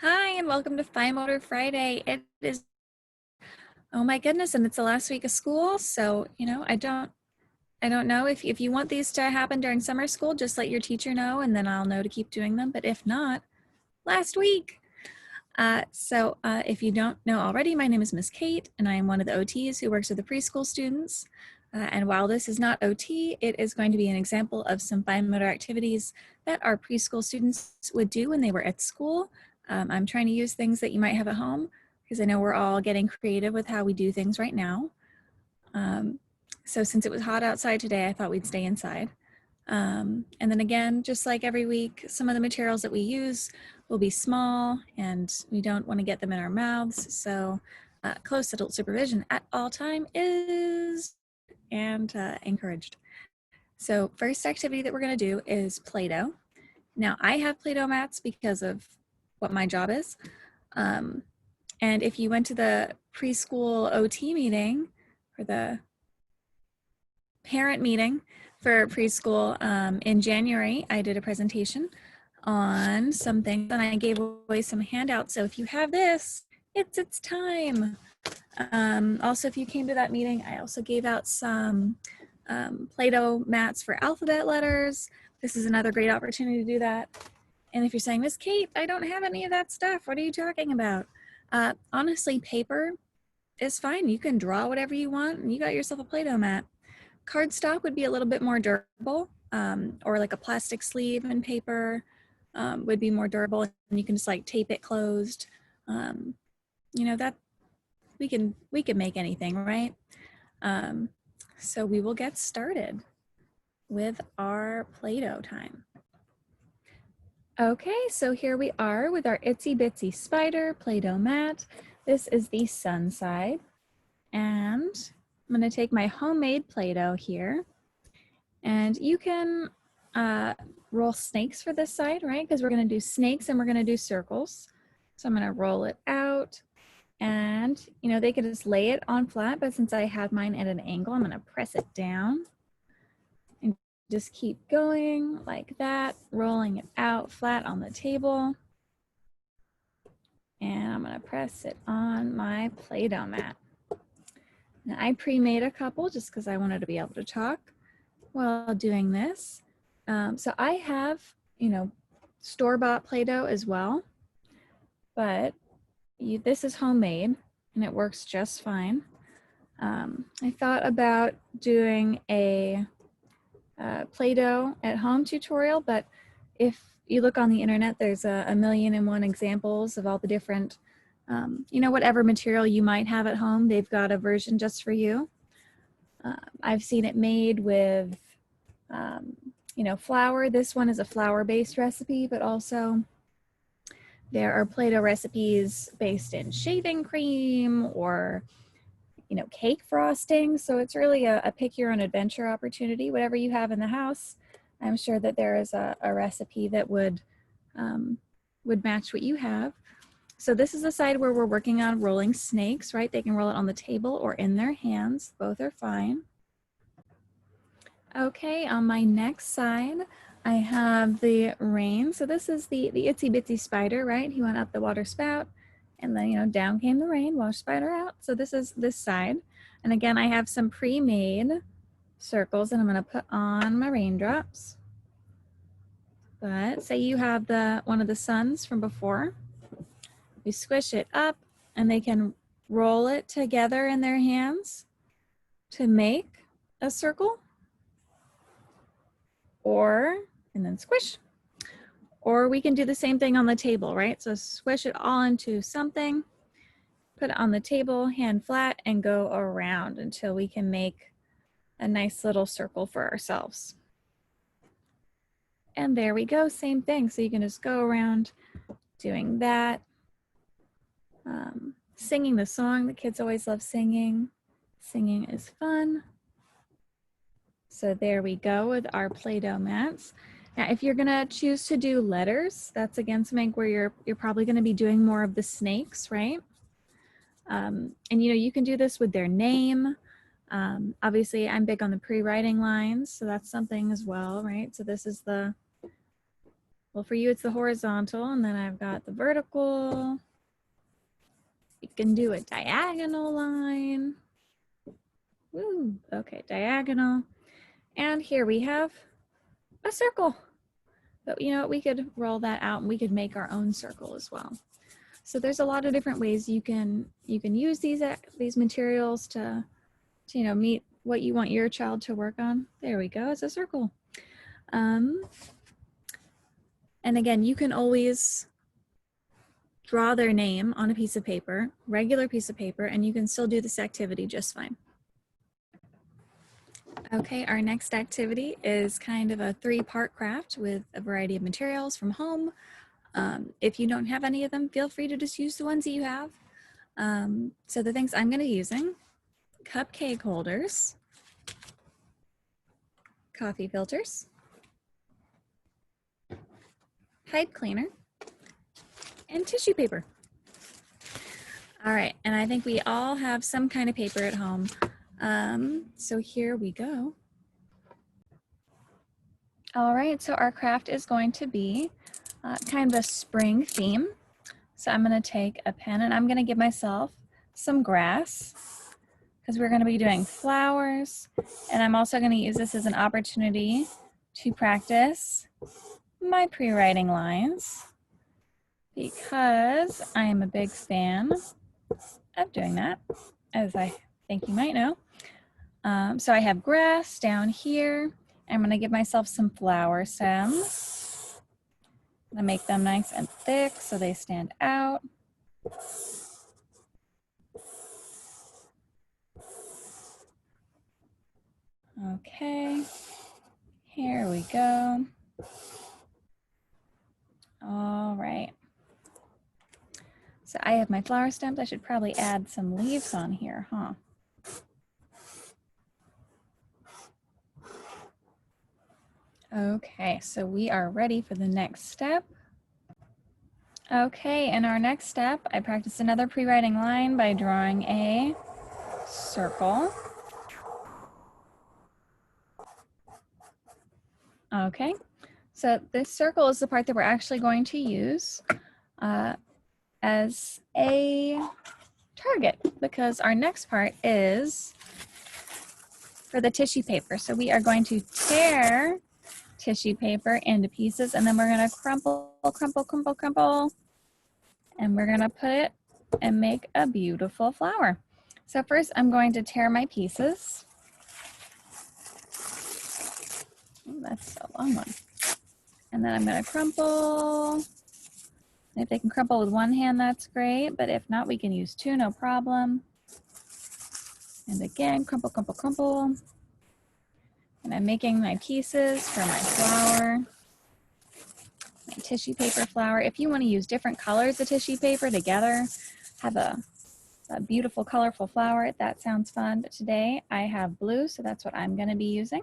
Hi, and welcome to Fine Motor Friday. It is, oh my goodness, and it's the last week of school. So, I don't know if you want these to happen during summer school, just let your teacher know, and then I'll know to keep doing them. But if not, last week. If you don't know already, my name is Miss Kate, and I am one of the OTs who works with the preschool students. And while this is not OT, it is going to be an example of some fine motor activities that our preschool students would do when they were at school. I'm trying to use things that you might have at home because I know we're all getting creative with how we do things right now. So since it was hot outside today, I thought we'd stay inside. And then again, just like every week, some of the materials that we use will be small and we don't want to get them in our mouths. So close adult supervision at all time is encouraged. So first activity that we're going to do is Play-Doh. Now I have Play-Doh mats because of what my job is. And if you went to the preschool OT meeting or the parent meeting for preschool in January, I did a presentation on some things and I gave away some handouts. So if you have this, it's time. Also, if you came to that meeting, I also gave out some Play-Doh mats for alphabet letters. This is another great opportunity to do that. And if you're saying, Miss Kate, I don't have any of that stuff, what are you talking about? Honestly, paper is fine. You can draw whatever you want and you got yourself a Play-Doh mat. Cardstock would be a little bit more durable, or like a plastic sleeve and paper would be more durable, and you can just like tape it closed. That we can make anything, right? So we will get started with our Play-Doh time. Okay, so here we are with our Itsy Bitsy Spider Play-Doh mat. This is the sun side, and I'm going to take my homemade Play-Doh here, and you can roll snakes for this side, right? Because we're going to do snakes and we're going to do circles. So I'm going to roll it out, and they could just lay it on flat, but since I have mine at an angle, I'm going to press it down and just keep going like that, rolling it out flat on the table. And I'm going to press it on my Play-Doh mat. Now, I pre-made a couple just because I wanted to be able to talk while doing this. So I have, store-bought Play-Doh as well, but this is homemade and it works just fine. I thought about doing a Play-Doh at home tutorial, but if you look on the internet, there's a 1,000,001 examples of all the different, whatever material you might have at home, they've got a version just for you. I've seen it made with, flour. This one is a flour-based recipe, but also there are Play-Doh recipes based in shaving cream or cake frosting. So it's really a pick your own adventure opportunity. Whatever you have in the house, I'm sure that there is a recipe that would match what you have. So this is the side where we're working on rolling snakes, right? They can roll it on the table or in their hands. Both are fine. Okay, on my next side, I have the rain. So this is the Itsy Bitsy Spider, right? He went up the water spout and then, down came the rain, wash spider out. So this is this side. And again, I have some pre-made circles that I'm gonna put on my raindrops. But say you have one of the suns from before. We squish it up and they can roll it together in their hands to make a circle. And then squish. Or we can do the same thing on the table, right? So squish it all into something, put it on the table, hand flat, and go around until we can make a nice little circle for ourselves. And there we go, same thing. So you can just go around doing that. Singing the song, the kids always love singing. Singing is fun. So there we go with our Play-Doh mats. Now, if you're gonna choose to do letters, that's again something where you're probably gonna be doing more of the snakes, right? And you can do this with their name. Obviously, I'm big on the pre-writing lines, so that's something as well, right? So this is the Well, for you, it's the horizontal, and then I've got the vertical. You can do a diagonal line. Woo, okay, diagonal. And here we have a circle. But you know what, we could roll that out and we could make our own circle as well. So there's a lot of different ways you can use these materials to you know, meet what you want your child to work on. There we go, it's a circle. And again, you can always draw their name on a piece of paper, regular piece of paper, and you can still do this activity just fine. Okay, our next activity is kind of a 3-part craft with a variety of materials from home. If you don't have any of them, feel free to just use the ones that you have. So the things I'm going to be using: cupcake holders, coffee filters, pipe cleaner, and tissue paper. All right, and I think we all have some kind of paper at home. So here we go. All right, so our craft is going to be kind of a spring theme. So I'm going to take a pen and I'm going to give myself some grass because we're going to be doing flowers. And I'm also going to use this as an opportunity to practice my pre-writing lines because I am a big fan of doing that, as I think you might know. So I have grass down here. I'm going to give myself some flower stems. I'm going to make them nice and thick so they stand out. Okay, here we go. All right. So I have my flower stems. I should probably add some leaves on here, huh? Okay, so we are ready for the next step. Okay, in our next step, I practiced another pre-writing line by drawing a circle. Okay, so this circle is the part that we're actually going to use as a target because our next part is for the tissue paper. So we are going to tear tissue paper into pieces and then we're going to crumple, crumple, crumple, crumple, and we're going to put it and make a beautiful flower. So first I'm going to tear my pieces. Oh, that's a long one. And then I'm going to crumple. If they can crumple with one hand, that's great, but if not, we can use 2, no problem. And again, crumple, crumple, crumple. And I'm making my pieces for my flower, my tissue paper flower. If you want to use different colors of tissue paper together, have a beautiful, colorful flower, that sounds fun. But today I have blue, so that's what I'm going to be using.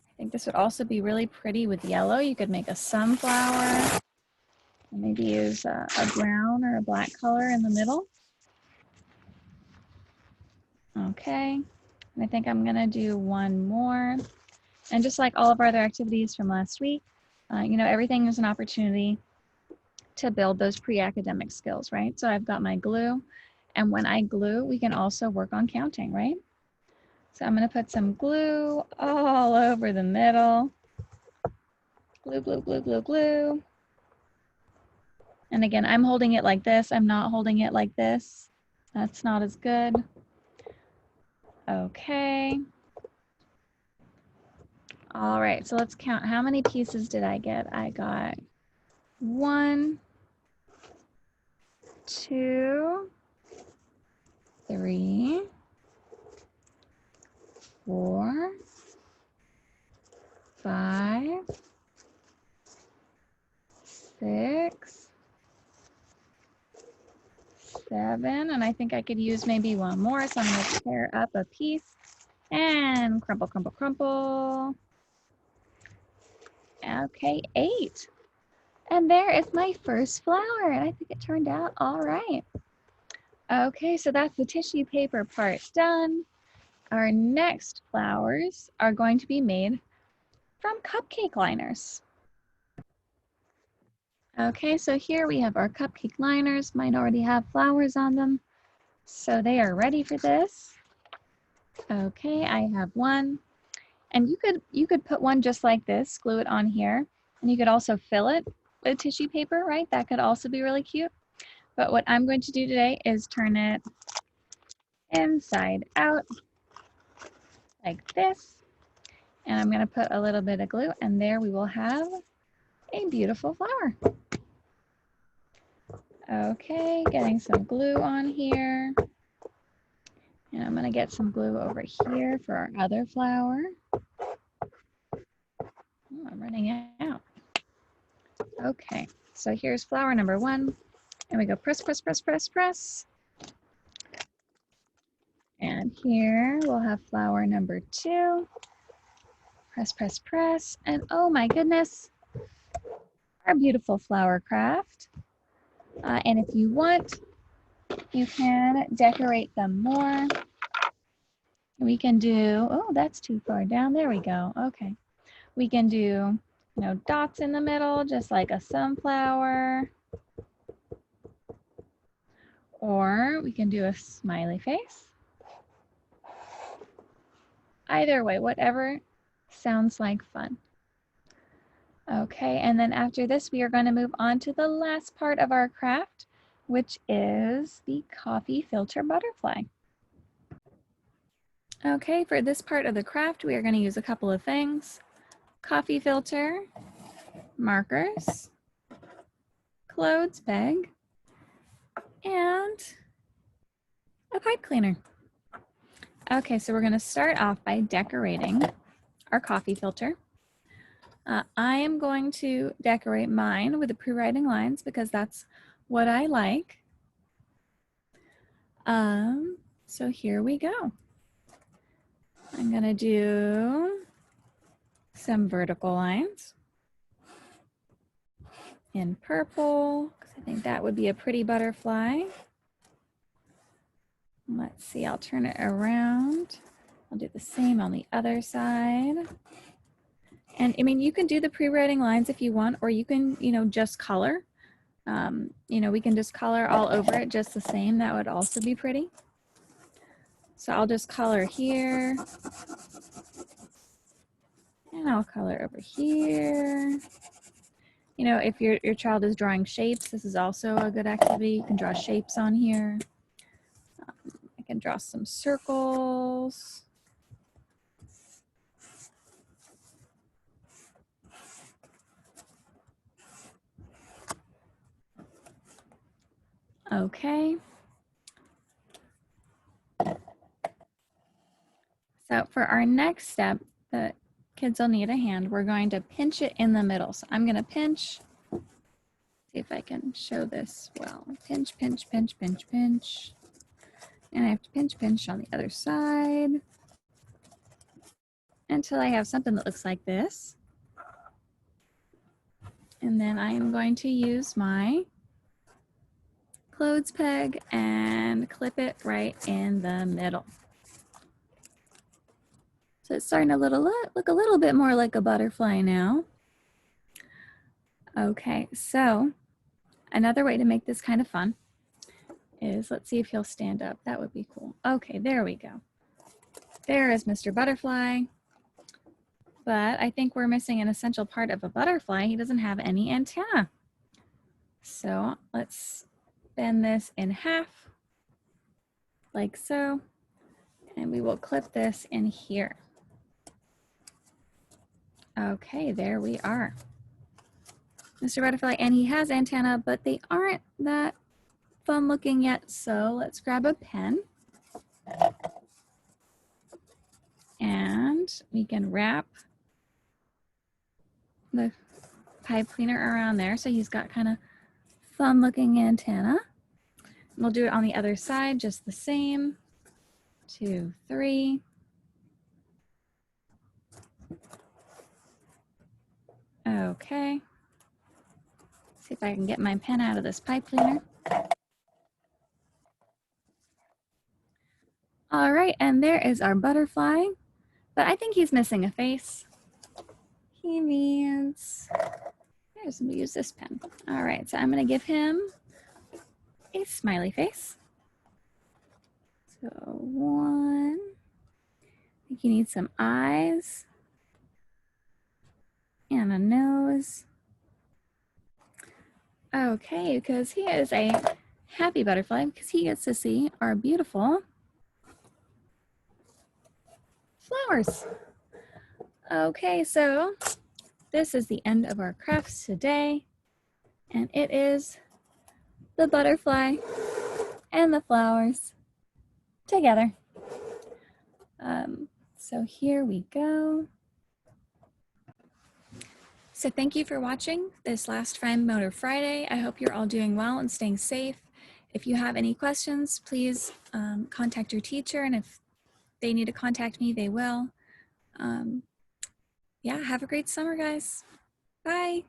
I think this would also be really pretty with yellow. You could make a sunflower and maybe use a brown or a black color in the middle. Okay, and I think I'm gonna do one more. And just like all of our other activities from last week, you know, everything is an opportunity to build those pre-academic skills, right? So I've got my glue, and when I glue, we can also work on counting, right? So I'm gonna put some glue all over the middle. Glue, glue, glue, glue, glue. And again, I'm holding it like this. I'm not holding it like this. That's not as good. Okay. All right, so let's count. How many pieces did I get? I got 1, 2, 3, 4, 5, 6, 7, and I think I could use maybe one more, so I'm going to tear up a piece and crumple, crumple, crumple. Okay, 8. And there is my first flower, and I think it turned out all right. Okay, so that's the tissue paper part done. Our next flowers are going to be made from cupcake liners. Okay, so here we have our cupcake liners. Mine already have flowers on them, so they are ready for this. Okay, I have one. And you could put one just like this, glue it on here, and you could also fill it with tissue paper, right? That could also be really cute. But what I'm going to do today is turn it inside out like this. And I'm going to put a little bit of glue, and there we will have a beautiful flower. Okay, getting some glue on here. And I'm going to get some glue over here for our other flower. Oh, I'm running out. Okay, so here's flower number one. And we go press, press, press, press, press. And here we'll have flower number two. Press, press, press. And oh my goodness, our beautiful flower craft. And if you want, you can decorate them more. We can do, oh, that's too far down. There we go. Okay. We can do, dots in the middle, just like a sunflower. Or we can do a smiley face. Either way, whatever sounds like fun. Okay, and then after this, we are going to move on to the last part of our craft, which is the coffee filter butterfly. Okay, for this part of the craft, we are going to use a couple of things. Coffee filter, markers, clothes peg, and a pipe cleaner. Okay, so we're going to start off by decorating our coffee filter. I am going to decorate mine with the pre-writing lines because that's what I like. So here we go. I'm going to do some vertical lines in purple because I think that would be a pretty butterfly. Let's see, I'll turn it around. I'll do the same on the other side. And I mean, you can do the pre-writing lines if you want, or you can, just color. We can just color all over it just the same. That would also be pretty. So I'll just color here. And I'll color over here. If your child is drawing shapes, this is also a good activity. You can draw shapes on here. I can draw some circles. Okay. So for our next step, the kids will need a hand. We're going to pinch it in the middle. So I'm going to pinch. See if I can show this well. Pinch, pinch, pinch, pinch, pinch. And I have to pinch, pinch on the other side until I have something that looks like this. And then I am going to use my clothes peg and clip it right in the middle. So it's starting to look a little bit more like a butterfly now. Okay, so another way to make this kind of fun is, let's see if he'll stand up. That would be cool. Okay, there we go. There is Mr. Butterfly. But I think we're missing an essential part of a butterfly. He doesn't have any antenna. So let's bend this in half, like so. And we will clip this in here. Okay, there we are. Mr. Butterfly, and he has antenna, but they aren't that fun looking yet. So let's grab a pen. And we can wrap the pipe cleaner around there. So he's got kind of fun looking antenna. We'll do it on the other side, just the same. 2, 3. Okay. See if I can get my pen out of this pipe cleaner. All All right, and there is our butterfly, but I think he's missing a face. He needs, there's, I'm gonna use this pen. All right, so I'm gonna give him a smiley face. So one, I think he needs some eyes and a nose. Okay, because he is a happy butterfly because he gets to see our beautiful flowers. Okay, so this is the end of our crafts today, and it is the butterfly and the flowers together. So here we go. So thank you for watching this last Fine Motor Friday. I hope you're all doing well and staying safe. If you have any questions, please contact your teacher, and if they need to contact me, they will. Yeah, have a great summer, guys. Bye.